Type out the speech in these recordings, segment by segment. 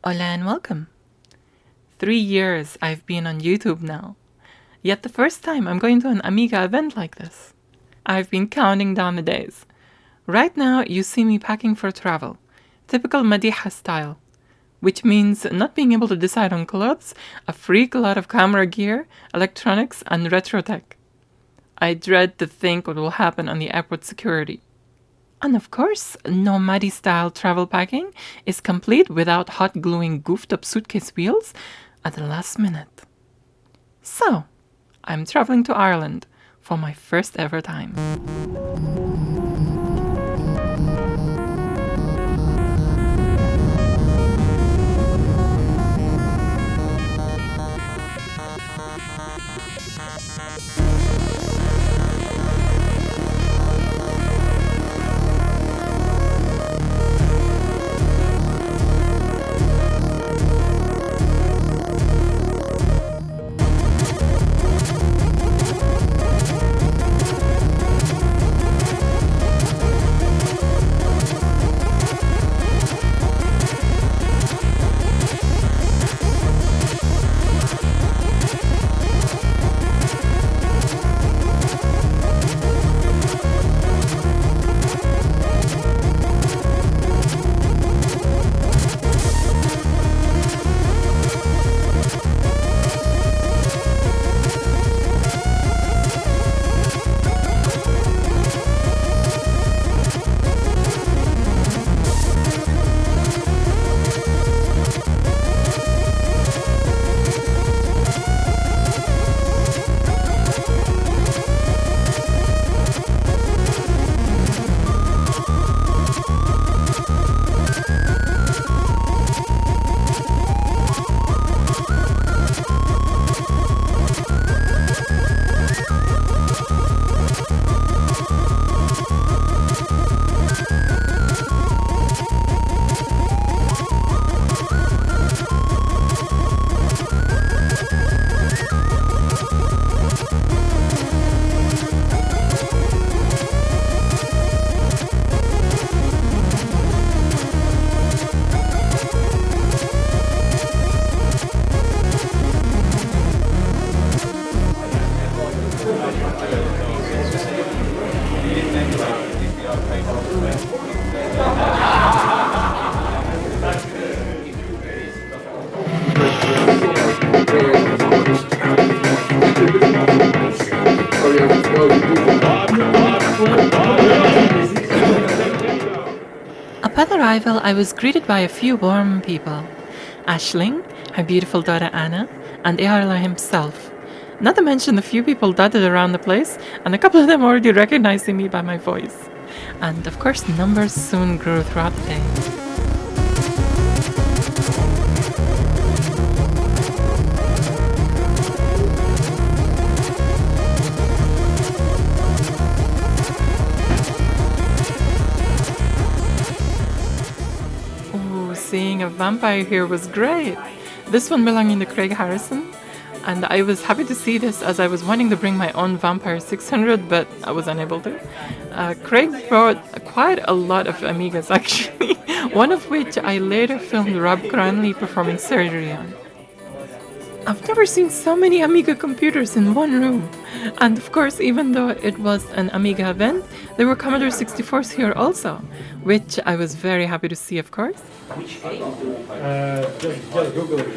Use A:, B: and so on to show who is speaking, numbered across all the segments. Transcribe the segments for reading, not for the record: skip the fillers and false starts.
A: Hola and welcome. 3 years I've been on YouTube now. Yet the first time I'm going to an Amiga event like this. I've been counting down the days. Right now you see me packing for travel. Typical Madiha style. Which means not being able to decide on clothes, a freak lot of camera gear, electronics and retro tech. I dread to think what will happen on the airport security. And of course, no Maddie-style travel packing is complete without hot gluing goofed-up suitcase wheels at the last minute. So, I'm traveling to Ireland for my first ever time. Upon arrival, I was greeted by a few warm people. Aisling, her beautiful daughter Anna, and Earla himself. Not to mention the few people dotted around the place, and a couple of them already recognizing me by my voice. And of course, numbers soon grew throughout the day. Seeing a vampire here was great. This one belonging to Craig Harrison, and I was happy to see this as I was wanting to bring my own Vampire 600, but I was unable to. Craig brought quite a lot of Amigas actually, one of which I later filmed Rob Cranley performing surgery on. I've never seen so many Amiga computers in one room. And of course, even though it was an Amiga event, there were Commodore 64s here also, which I was very happy to see, of course.
B: Just Google it.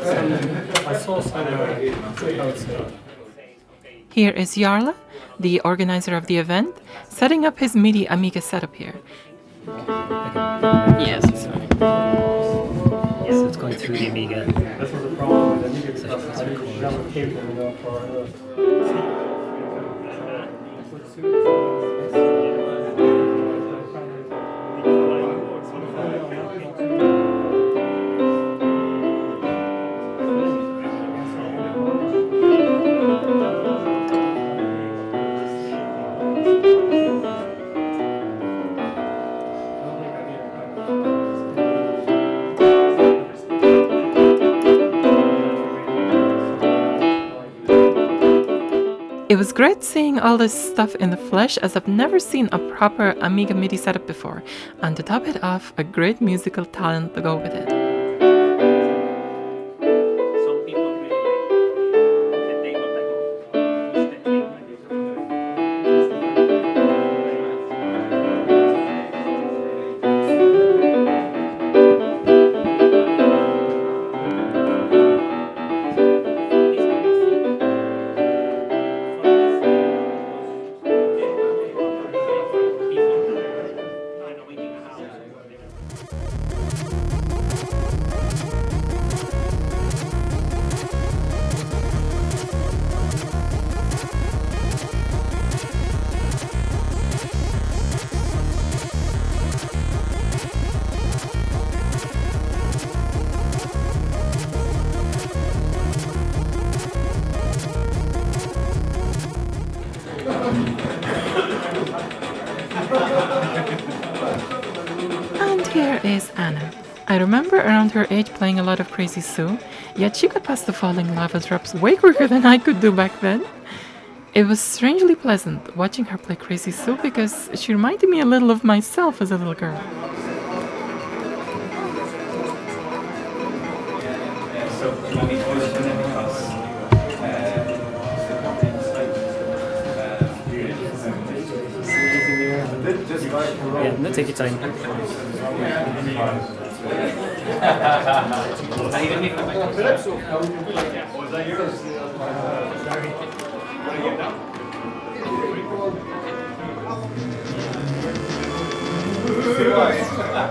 B: I saw some
A: Here is Jarle, the organizer of the event, setting up his MIDI Amiga setup here.
C: Yes, sorry. So it's going through the Amiga.
B: This was a problem with Amiga stuff. I didn't have a cable enough for
A: It was great seeing all this stuff in the flesh, as I've never seen a proper Amiga MIDI setup before, and to top it off, a great musical talent to go with it. I remember around her age playing a lot of Crazy Sue, yet she could pass the falling lava drops way quicker than I could do back then. It was strangely pleasant watching her play Crazy Sue because she reminded me a little of myself as a little girl.
C: Yeah, no, take your time.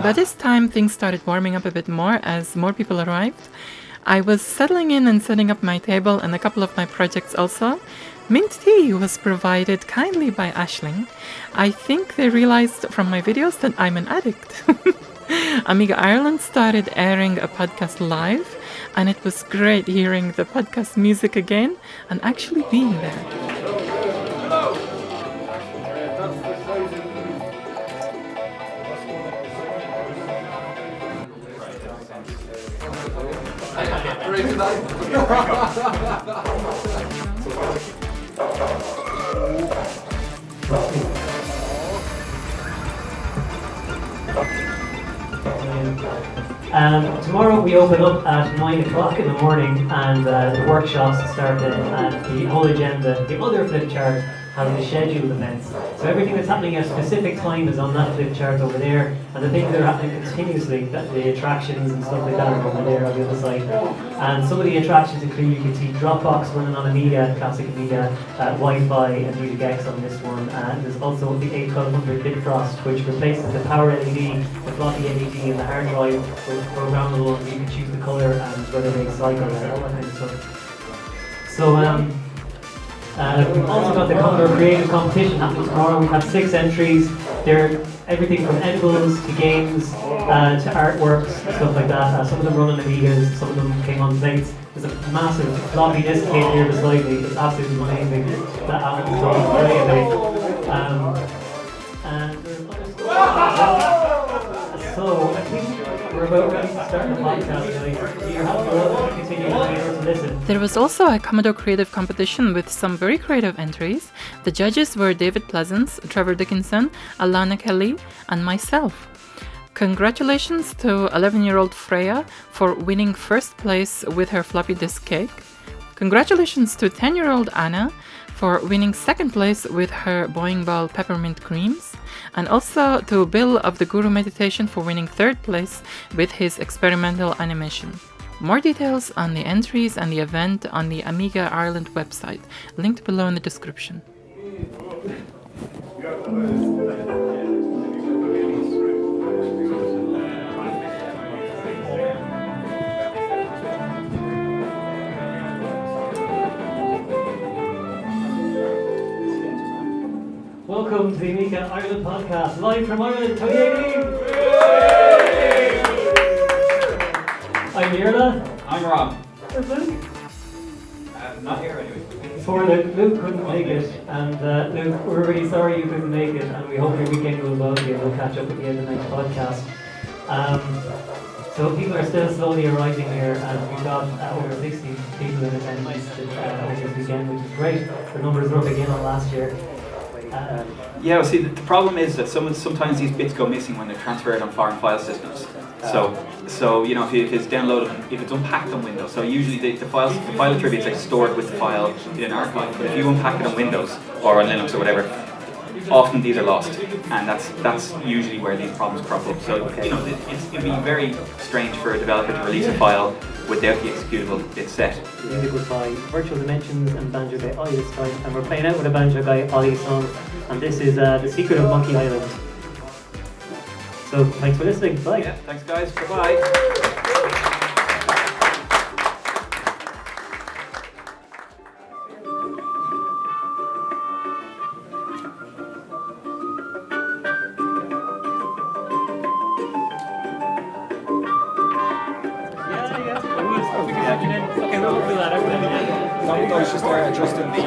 A: By this time, things started warming up a bit more as more people arrived. I was settling in and setting up my table and a couple of my projects also. Mint tea was provided kindly by Aisling. I think they realized from my videos that I'm an addict. Amiga Ireland started airing a podcast live, and it was great hearing the podcast music again and actually being there.
D: Tomorrow we open up at 9 o'clock in the morning, and the workshops start then, and the whole agenda, the other flip chart, has the scheduled events. So everything that's happening at a specific time is on that flip chart over there, and the things that are happening continuously, the attractions and stuff like that, are over there on the other side. And some of the attractions include, you can see Dropbox running on Amiga, classic Amiga, Wi-Fi and Music X on this one. And there's also the A1200 Bitfrost, which replaces the power LED, the floppy LED and the hard drive with programmable, and you can choose the colour and whether they cycle and all that kind of stuff. So we've also got the Commodore Creative Competition happening tomorrow. We have 6 entries. They're everything from edibles to games to artworks, stuff like that. Some of them run on Amigas, some of them came on plates. There's a massive floppy disk case here beside me. It's absolutely amazing that Alan's done. Very amazing. And there's other stuff. So I think we're about ready to start the podcast, guys. You have to continue to listen.
A: There was also a Commodore Creative competition with some very creative entries. The judges were David Pleasance, Trevor Dickinson, Alana Kelly, and myself. Congratulations to 11-year-old Freya for winning first place with her floppy disk cake. Congratulations to 10-year-old Anna for winning second place with her Boing Ball peppermint creams. And also to Bill of the Guru Meditation for winning third place with his experimental animation. More details on the entries and the event on the Amiga Ireland website, linked below in the description.
D: Welcome to the Amiga Ireland podcast, live from Ireland 2018! I'm Mirla.
E: I'm Rob.
D: Where's Luke?
E: Not here anyway.
D: Poor Luke couldn't make it, and Luke, we're really sorry you couldn't make it, and we hope your weekend goes well to you, and we'll catch up with you in the next podcast. So people are still slowly arriving here, and we've got over 60 people in attendance over this weekend, which is great. The numbers are up again on last year.
E: Yeah, well, see, the problem is that sometimes these bits go missing when they're transferred on foreign file systems. So you know, if it's downloaded, if it's unpacked on Windows, so usually the file attributes are stored with the file in an archive. But if you unpack it on Windows or on Linux or whatever, often these are lost, and that's usually where these problems crop up. So you know, it'd be very strange for a developer to release a file without the executable bit set.
D: The music was by Virtual Dimensions and Banjo Guy Ollie this time, and we're playing out with a Banjo Guy Ollie song, and this is The Secret of Monkey Island. So thanks for listening. Bye.
E: Yeah, thanks guys. Bye-bye.
D: Okay, we'll do that every time.
B: No, it's just adjusting the...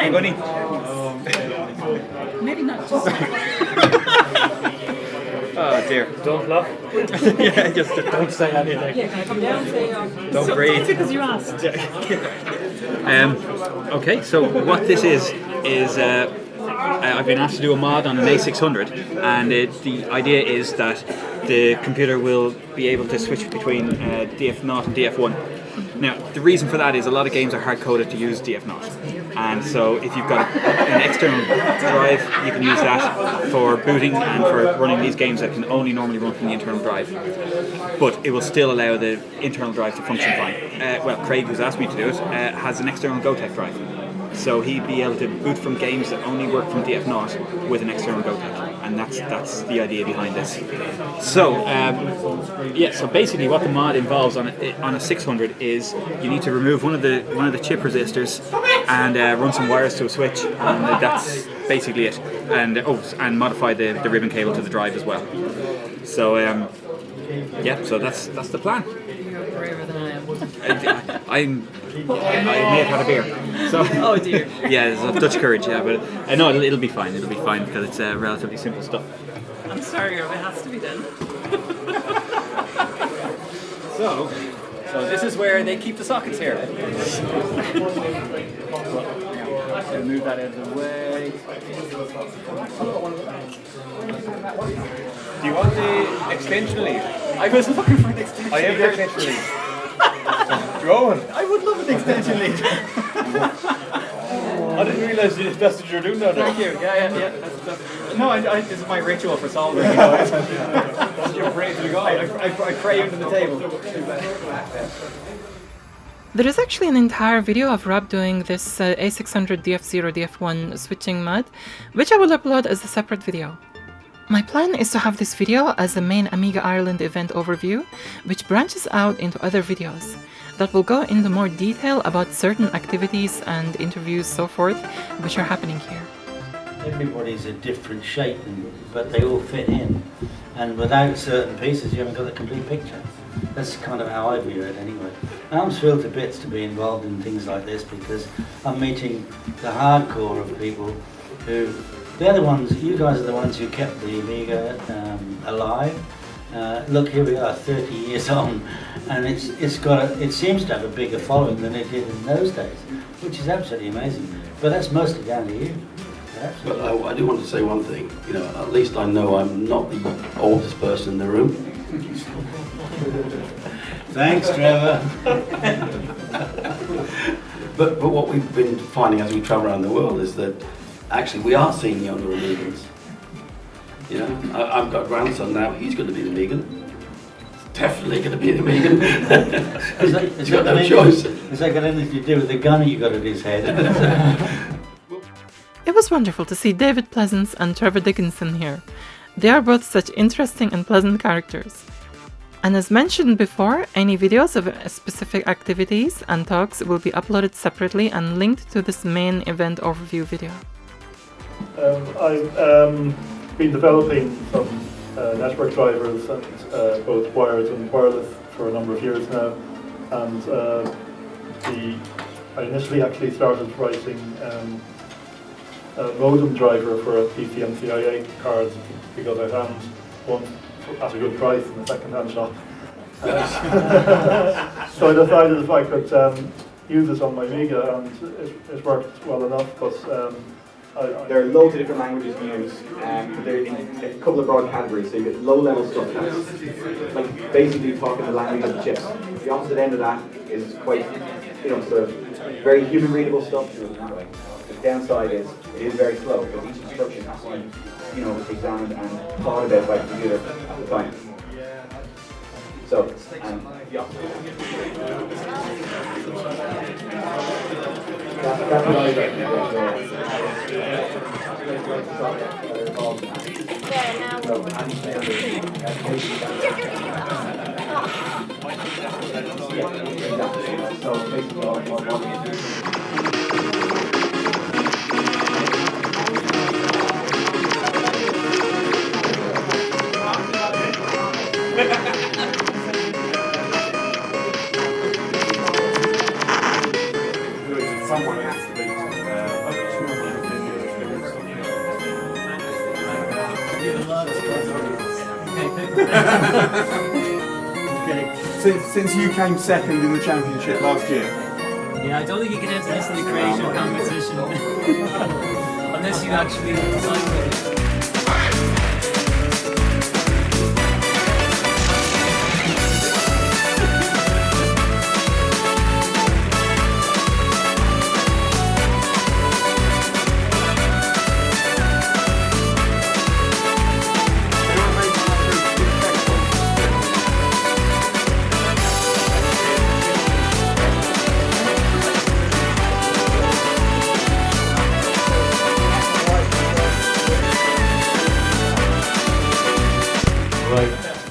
E: Hey, buddy.
A: Maybe not just.
E: Oh dear.
B: Don't laugh.
E: Yeah, just
B: Don't say anything.
A: Yeah, can I come down? Say,
E: don't breathe.
A: because you asked.
E: Okay, so what this is I've been asked to do a mod on an A600, and the idea is that the computer will be able to switch between DF0 and DF1. Now, the reason for that is a lot of games are hard-coded to use DF0, and so if you've got an external drive, you can use that for booting and for running these games that can only normally run from the internal drive. But it will still allow the internal drive to function fine. Well, Craig, who's asked me to do it, has an external GoTech drive. So he'd be able to boot from games that only work from DF0 with an external GoTech, and that's the idea behind this. So so basically what the mod involves on a 600 is you need to remove one of the chip resistors and run some wires to a switch, and that's basically it. And modify the ribbon cable to the drive as well. So so that's the plan.
A: You're braver than I am.
E: I may have had a beer. So,
A: Oh dear.
E: yeah, it's of Dutch courage, yeah, but no, it'll be fine. It'll be fine because it's relatively simple stuff.
A: I'm sorry, it has to be done.
E: So this is where they keep the sockets here. Move that out of the way.
B: Do you want the extension lead?
E: I was looking for an extension.
B: I have the extension lead. Rowan,
E: I would love an extension lead.
B: I didn't realise that's what you're doing now.
E: Thank you. Yeah. No, this is my ritual for solving. You know,
B: That's your praise to God.
E: I pray under the table.
A: There is actually an entire video of Rob doing this A600 DF0 DF1 switching mod, which I will upload as a separate video. My plan is to have this video as the main Amiga Ireland event overview, which branches out into other videos that will go into more detail about certain activities and interviews so forth, which are happening here.
F: Everybody's a different shape, but they all fit in. And without certain pieces, you haven't got the complete picture. That's kind of how I view it anyway. And I'm thrilled to bits to be involved in things like this because I'm meeting the hardcore of people who, they're the ones, you guys are the ones who kept the Amiga alive. Look, here we are 30 years on, and it seems to have a bigger following than it did in those days, which is absolutely amazing. But that's mostly down to you.
G: But I do want to say one thing, you know, at least I know I'm not the oldest person in the room.
F: Thanks, Trevor.
G: But what we've been finding as we travel around the world is that actually we are seeing younger Amigans. You know, I've got a grandson now, he's going to be an Amigan. Definitely going to be an Amigan. He's got no choice.
F: Has that got anything to do with the gun he got at his head?
A: It was wonderful to see David Pleasance and Trevor Dickinson here. They are both such interesting and pleasant characters. And as mentioned before, any videos of specific activities and talks will be uploaded separately and linked to this main event overview video.
H: I've been developing some network drivers, and both wired and wireless, for a number of years now. And I initially actually started writing a modem driver for a PCMCIA card because I found one at a good price in a second-hand shop. So I decided if I could use this on my Amiga, and it worked well enough because
I: there are loads of different languages to use. They're in a couple of broad categories. So you get low-level stuff that's like basically talking the language of the chips. The opposite end of that is quite, sort of very human-readable stuff. The downside is it is very slow because each instruction has to be, examined and thought about by the computer at the time. So, the opposite. That's what I Someone has to be
D: Okay.
J: Since you came second in the championship last year.
D: Yeah, I don't think you can enter this in the creative competition unless you actually design it.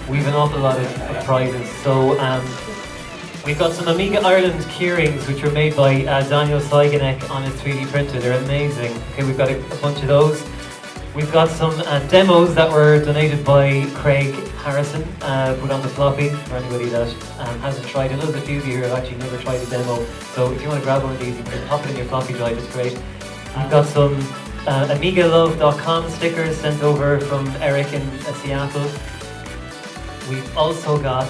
D: We've an awful lot of prizes. So we've got some Amiga Ireland keyrings which were made by Daniel Seigenek on his 3D printer. They're amazing. Okay, we've got a bunch of those. We've got some demos that were donated by Craig Harrison, put on the floppy for anybody that hasn't tried. A little bit few of you here have actually never tried a demo. So if you want to grab one of these, you can pop it in your floppy drive. It's great. We've got some AmigaLove.com stickers sent over from Eric in Seattle. We've also got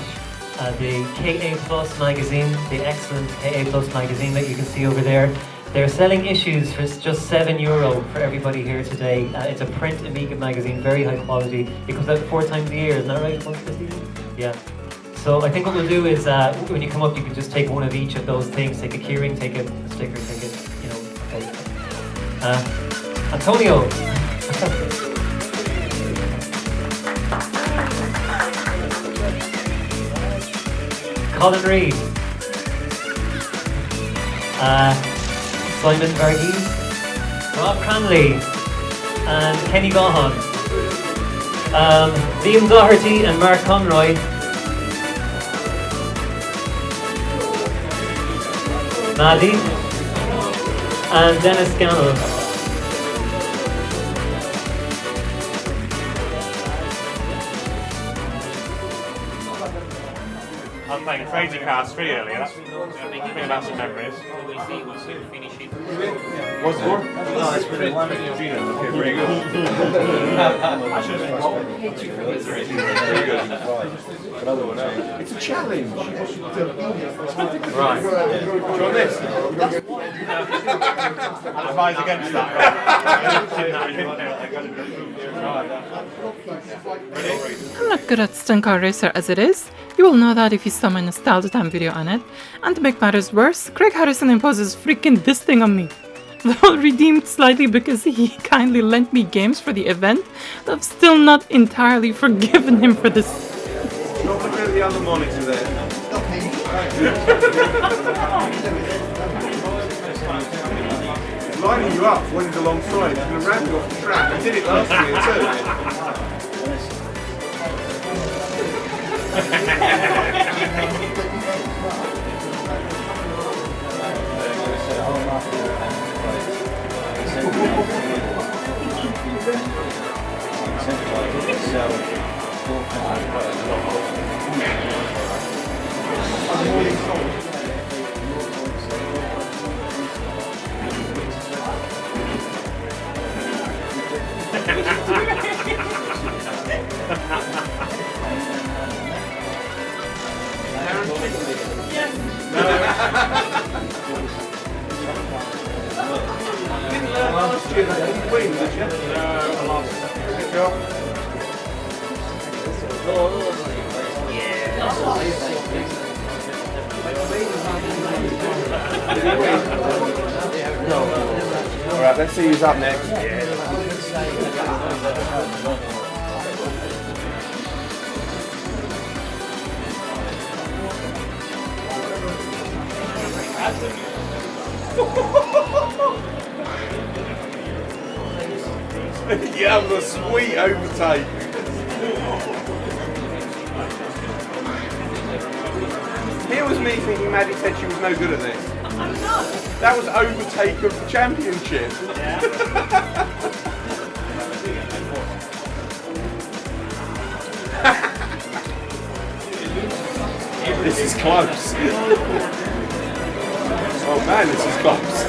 D: the KA Plus magazine, the excellent KA Plus magazine that you can see over there. They're selling issues for just €7 for everybody here today. It's a print Amiga magazine, very high quality. It comes out 4 times a year, isn't that right? Once this season? Yeah. So I think what we'll do is when you come up, you can just take one of each of those things. Take a keyring, take a sticker, take it, you know. Okay. Antonio. Colin Reid, Simon Varghese, Rob Cranley, and Kenny Gahan, Liam Doherty and Mark Conroy, Maddie, and Dennis Scannell.
K: I was playing Trading Cards 3 earlier. That's bringing back some memories.
L: We'll soon finish it.
J: What's the score?
F: No, it's been
J: Okay, very good. It's a challenge.
K: Right.
J: Do you want this?
K: I advise against that.
A: I'm not good at Stunt Car Racer as it is. You will know that if you saw my Nostalgia Time video on it. And to make matters worse, Craig Harrison imposes freaking this thing on me. Though redeemed slightly because he kindly lent me games for the event, I've still not entirely forgiven him for this.
J: Not looking at the other monitor there. Lining you up when he's alongside, he's going to ram you off the track. I did it last year last year that didn't win, did you?
K: No, I lost.
J: Good job. No. Alright, let's see who's up next. Yeah, it was a sweet overtake. Here was me thinking Maddie said she was no good at this. I'm not. That was overtake of the championship. This is close. Oh man, this is close.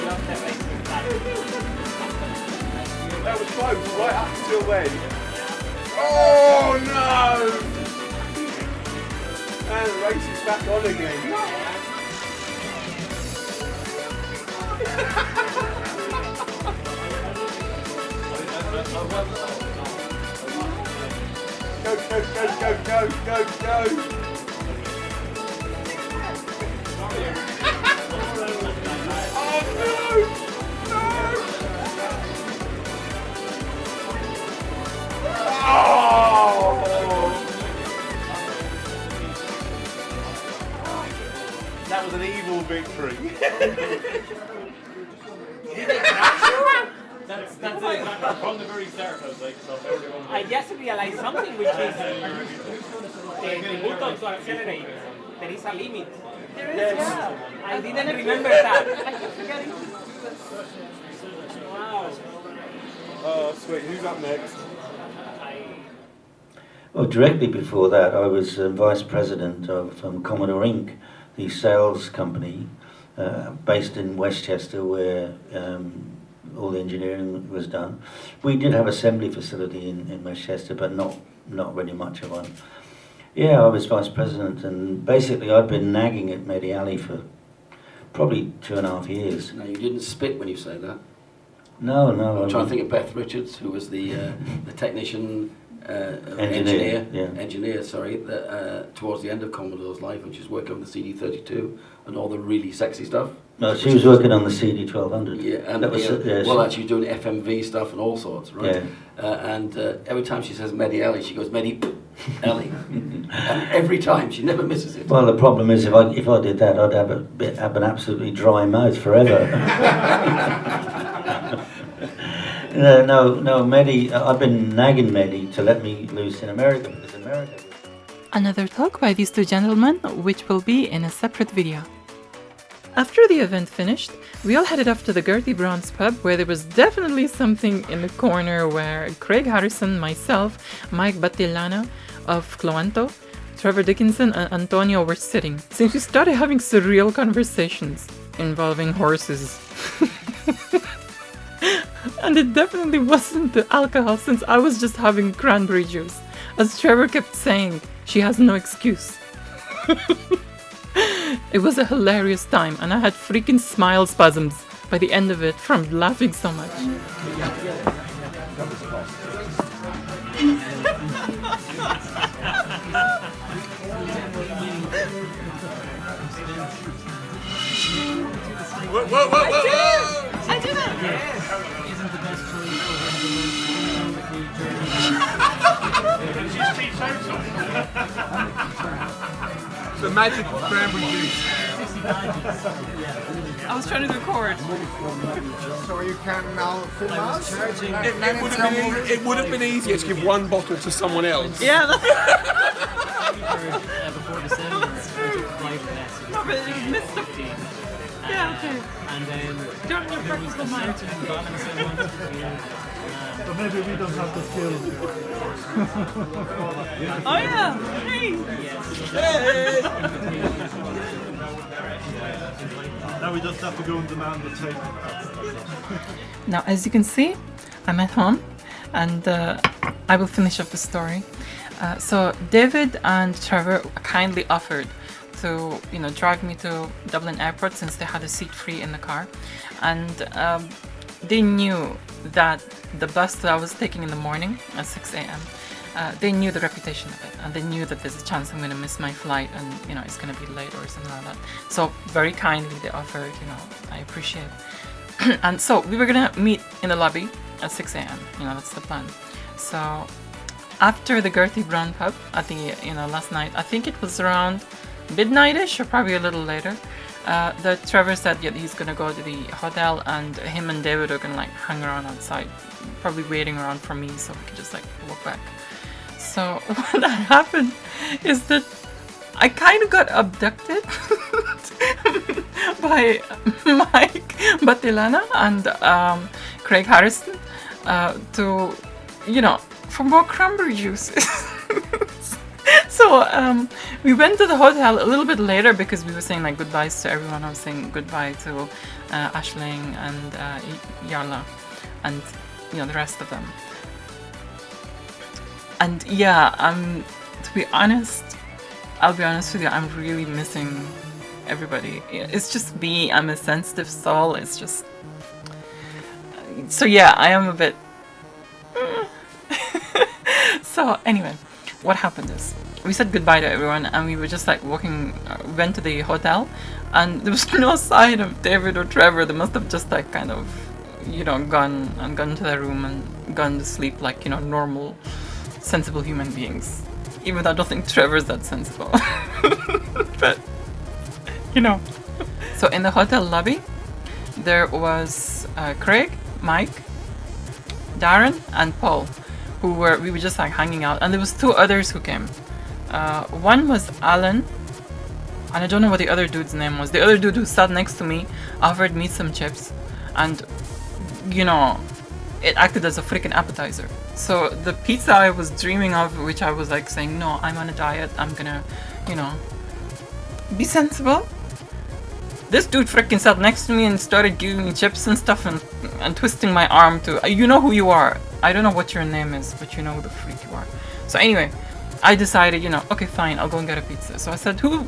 D: love that racing style.
J: That was close, right up until then. Oh no! And the race is back on again. Go, go, go, go, go, go, go! Oh no! No! Oh! That was an evil victory.
L: That's it. From the very start, I was like, so
D: I just realized something, which is the buttons to accelerate. There is a limit. There is, yeah. I didn't remember that. I kept forgetting. Wow.
J: Oh, sweet. Who's up next?
F: Well, directly before that, I was vice president of Commodore Inc., the sales company based in Westchester, where all the engineering was done. We did have assembly facility in Westchester, but not really much of one. Yeah, I was vice president, and basically I'd been nagging at Mehdi Ali for probably 2.5 years.
G: No, you didn't spit when you say that.
F: No.
G: I'm trying to think of Beth Richards, who was the technician,
F: Engineer, yeah.
G: engineer, that, towards the end of Commodore's life, when she was working on the CD32 and all the really sexy stuff.
F: No, she was working on the CD1200.
G: Yeah, and
F: that was,
G: actually doing FMV stuff and all sorts, right? Yeah. And every time she says Mehdi Ali, she goes Mehdi Ali, and every time she never misses it.
F: Well, the problem is if I did that, I'd have an absolutely dry mouth forever. No, Mehdi. I've been nagging Mehdi to let me loose in America, because America.
A: Another talk by these two gentlemen, which will be in a separate video. After the event finished, we all headed off to the Gertie Brown's pub, where there was definitely something in the corner where Craig Harrison, myself, Mike Battilana of Cloanto, Trevor Dickinson and Antonio were sitting, since we started having surreal conversations involving horses. And it definitely wasn't the alcohol, since I was just having cranberry juice. As Trevor kept saying, she has no excuse. It was a hilarious time, and I had freaking smile spasms by the end of it from laughing so much.
J: Whoa!
A: I did it!
C: Isn't the best choice
J: The magic of cranberry juice.
A: I was trying to record.
J: So you can now film us? It would have been easier to give one bottle to someone else.
A: Yeah.
C: Before the 70s, we took 5 less.
A: No, but you missed the... Yeah, okay.
C: And then
A: Don't you
C: there was a certain balance I wanted to do.
H: But maybe we don't have the skills.
A: Oh yeah! Hey!
H: Hey! Now we just have to go and demand the tape.
A: Now, as you can see, I'm at home, and I will finish off the story. So David and Trevor kindly offered to, drive me to Dublin Airport, since they had a seat free in the car, and they knew that the bus that I was taking in the morning at 6 a.m. They knew the reputation of it, and they knew that there's a chance I'm going to miss my flight, and it's going to be late or something like that. So very kindly they offered, I appreciate it. And so we were going to meet in the lobby at 6 a.m. That's the plan. So after the Gertie Brown pub at the last night, I think it was around midnight-ish or probably a little later, that Trevor said he's gonna go to the hotel, and him and David are gonna hang around outside, probably waiting around for me so we could just walk back. So what happened is that I kind of got abducted by Mike Battilana and Craig Harrison to, for more cranberry juice. So So we went to the hotel a little bit later because we were saying like goodbyes to everyone. I was saying goodbye to Aisling and Yarla and the rest of them. And yeah, to be honest, I'll be honest with you, I'm really missing everybody. It's just me, I'm a sensitive soul, it's just... So yeah, I am a bit... So anyway, what happened is, we said goodbye to everyone and we were just like walking, went to the hotel and there was no sign of David or Trevor. They must have just like kind of, gone to their room and gone to sleep like, normal, sensible human beings. Even though I don't think Trevor's that sensible. But, So in the hotel lobby, there was Craig, Mike, Darren and Paul, we were just like hanging out, and there was 2 others who came. One was Alan, and I don't know what the other dude's name was. The other dude who sat next to me offered me some chips, and it acted as a freaking appetizer. So the pizza I was dreaming of, which I was like saying, no, I'm on a diet, I'm gonna, be sensible. This dude freaking sat next to me and started giving me chips and stuff and twisting my arm to, you know who you are. I don't know what your name is, but you know who the freak you are. So anyway, I decided, okay, fine, I'll go and get a pizza. So I said, who's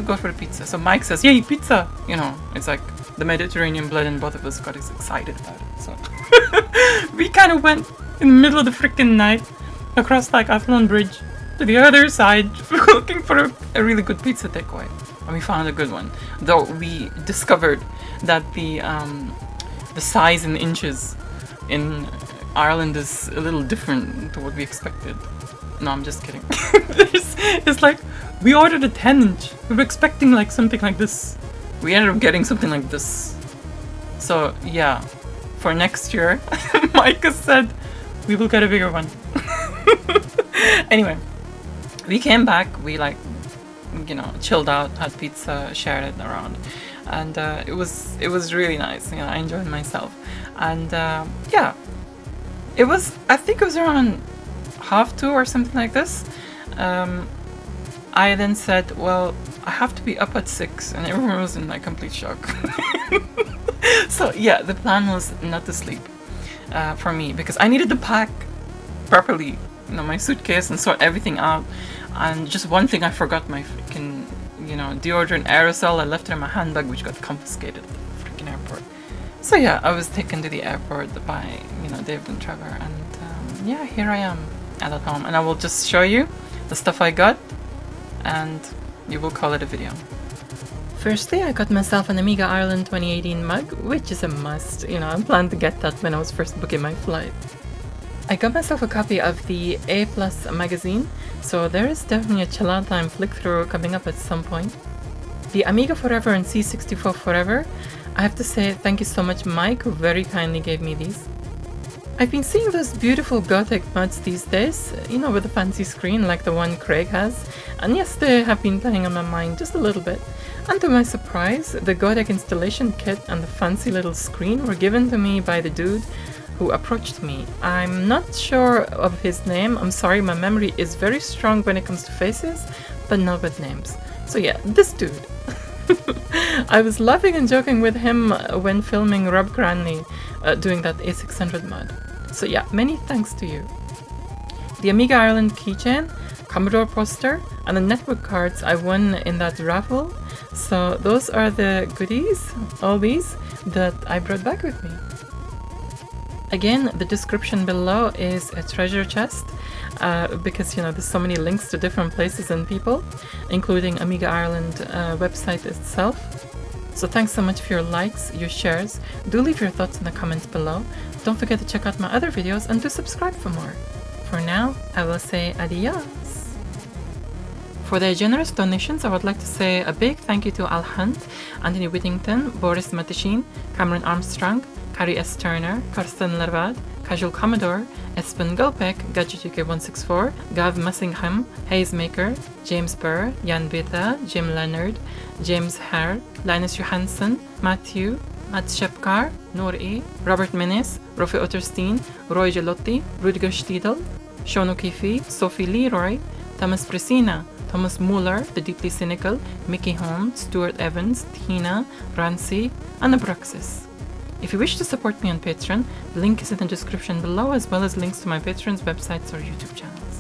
A: go for the pizza? So Mike says, yay, pizza! It's like the Mediterranean blood and both of us got excited about it. So we kind of went in the middle of the freaking night across like Athlone Bridge to the other side looking for a really good pizza takeaway. And we found a good one. Though we discovered that the size in inches in Ireland is a little different to what we expected. No, I'm just kidding. It's like, we ordered a 10-inch. We were expecting like something like this. We ended up getting something like this. So yeah, for next year, Micah said we will get a bigger one. Anyway, we came back, we like, chilled out, had pizza, shared it around. And it was really nice. I enjoyed myself. And yeah, I think it was around 2:30 or something like this. I then said, well, I have to be up at 6, and everyone was in like complete shock. So yeah, the plan was not to sleep for me, because I needed to pack properly, my suitcase and sort everything out. And just one thing, I forgot my freaking, deodorant aerosol. I left it in my handbag, which got confiscated at the freaking airport. So yeah, I was taken to the airport by, David and Trevor, and yeah, here I am at home, and I will just show you the stuff I got, and you will call it a video. Firstly, I got myself an Amiga Ireland 2018 mug, which is a must. I planned to get that when I was first booking my flight. I got myself a copy of the A+ magazine, so there is definitely a chill-out time flick-through coming up at some point. The Amiga Forever and C64 Forever, I have to say thank you so much, Mike, who very kindly gave me these. I've been seeing those beautiful Gothic mods these days, with a fancy screen like the one Craig has, and yes, they have been playing on my mind just a little bit. And to my surprise, the Gothic installation kit and the fancy little screen were given to me by the dude who approached me. I'm not sure of his name, I'm sorry, my memory is very strong when it comes to faces, but not with names. So yeah, this dude. I was laughing and joking with him when filming Rob Cranley doing that A600 mod. So yeah, many thanks to you. The Amiga Ireland keychain, Commodore poster, and the network cards I won in that raffle. So those are the goodies, all these, that I brought back with me. Again, the description below is a treasure chest, because there's so many links to different places and people, including Amiga Ireland website itself. So thanks so much for your likes, your shares. Do leave your thoughts in the comments below. Don't forget to check out my other videos and do subscribe for more. For now, I will say adios. For their generous donations, I would like to say a big thank you to Al Hunt, Anthony Whittington, Boris Matishin, Cameron Armstrong, Carrie S. Turner, Karsten Lervad, Casual Commodore, Espen Gulpek, GadgetUK164, Gav Messingham, Hazemaker, James Burr, Jan Beta, Jim Leonard, James Hare, Linus Johansson, Matthew, Matt Shepkar, Noor E, Robert Menes, Rofi Otterstein, Roy Gelotti, Rudiger Stiedel, Sean O'Keefe, Sophie Leroy, Thomas Presina, Thomas Muller, The Deeply Cynical, Mickey Holmes, Stuart Evans, Tina, Rancy, and Abraxas. If you wish to support me on Patreon, the link is in the description below, as well as links to my patrons' websites or YouTube channel.